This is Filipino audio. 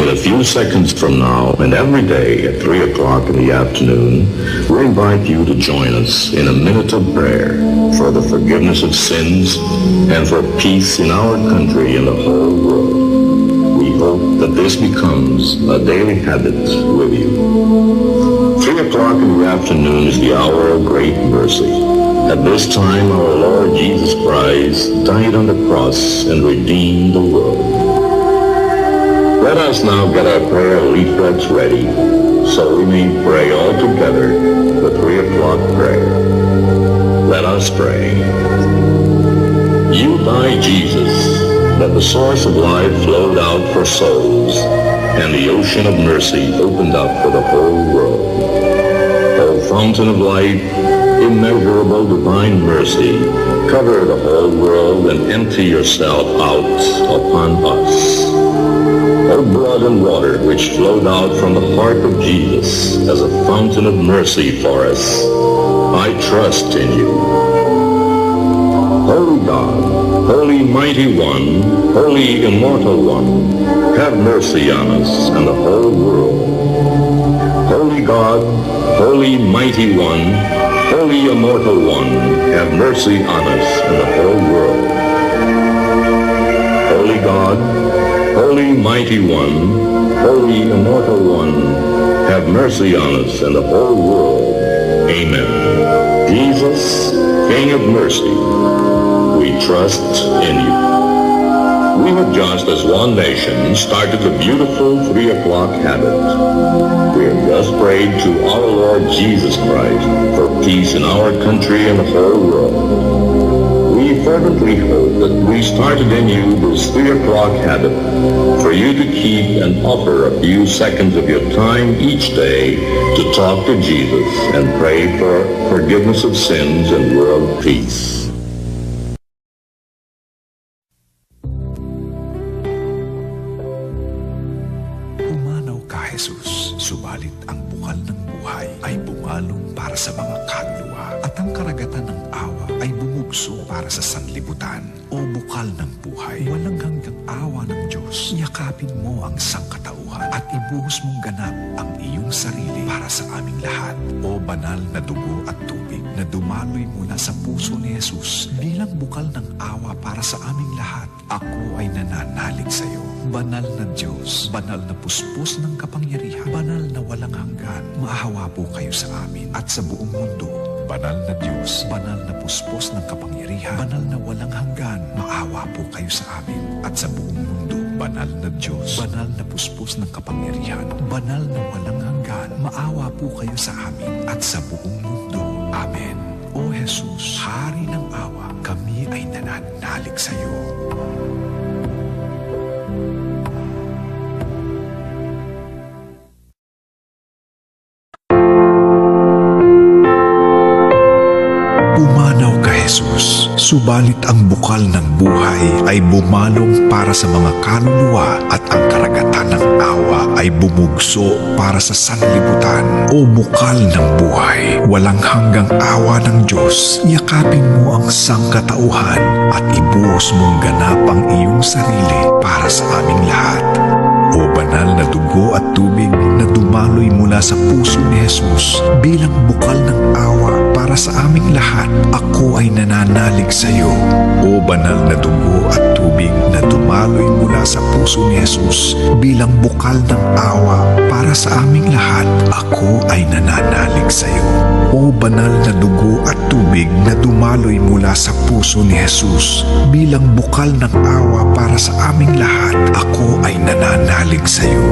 In a few seconds from now, and every day at 3 o'clock in the afternoon, we invite you to join us in a minute of prayer for the forgiveness of sins and for peace in our country and the whole world. We hope that this becomes a daily habit with you. 3 o'clock in the afternoon is the hour of great mercy. At this time, our Lord Jesus Christ died on the cross and redeemed the world. Let us now get our prayer leaflets ready so we may pray all together the 3 o'clock prayer. Let us pray. You died, Jesus, that the source of life flowed out for souls, and the ocean of mercy opened up for the whole world. O fountain of life, immeasurable divine mercy, cover the whole world and empty yourself out upon us. O blood and water which flowed out from the heart of Jesus as a fountain of mercy for us, I trust in you. Holy God, Holy Mighty One, Holy Immortal One, have mercy on us and the whole world. Holy God, Holy Mighty One, Holy Immortal One, have mercy on us and the whole world. Holy God, Holy Mighty One, Holy Immortal One, have mercy on us and the whole world. Amen. Jesus, King of mercy, we trust in you. We have just, as one nation, started the beautiful 3 o'clock habit. We have just prayed to our Lord Jesus Christ for peace in our country and the whole world. We fervently hope that we started in you this 3 o'clock habit for you to keep and offer a few seconds of your time each day to talk to Jesus and pray for forgiveness of sins and world peace. Pumanaw ka, Jesus, subalit ang bukal ng buhay ay bumalong para sa mga kaluluwa at ang karagatan ng awa ay bumugso para sa sanlibutan. O bukal ng buhay, walang hanggang awa ng Diyos, yakapin mo ang sangkatauhan at ibuhos mong ganap ang iyong sarili para sa aming lahat. O banal na dugo at tubig na dumaloy mula sa puso ni Jesus bilang bukal ng awa para sa aming lahat, ako ay nananalig sa iyo. Banal na Diyos, banal na puspos ng kapangyarihan, banal na walang hanggan, maahawa po kayo sa amin at sa buong mundo. Banal na Diyos, banal na puspos ng kapangyarihan, banal na walang hanggan, maawa po kayo sa amin at sa buong mundo. Banal na Diyos, banal na puspos ng kapangyarihan, banal na walang hanggan, maawa po kayo sa amin at sa buong mundo. Amen. O Jesus, Hari ng awa, kami ay nananalig sa iyo. Pumanaw ka, Jesus, subalit ang bukal ng buhay ay bumalong para sa mga kaluluwa at ang karagatan ng awa ay bumugso para sa sanlibutan. O bukal ng buhay, walang hanggang awa ng Diyos, yakapin mo ang sangkatauhan at ibuhos mong ganap ang iyong sarili para sa aming lahat. O banal na dugo at tubig na dumaloy mula sa puso ni Jesus bilang bukal ng awa para sa aming lahat, ako ay nananalig sa iyo. O banal na dugo at tubig na dumaloy mula sa puso ni Jesus bilang bukal ng awa para sa aming lahat, ako ay nananalig sa iyo. O banal na dugo at tubig na dumaloy mula sa puso ni Jesus bilang bukal ng awa para sa aming lahat, ako ay nananalig sa iyo.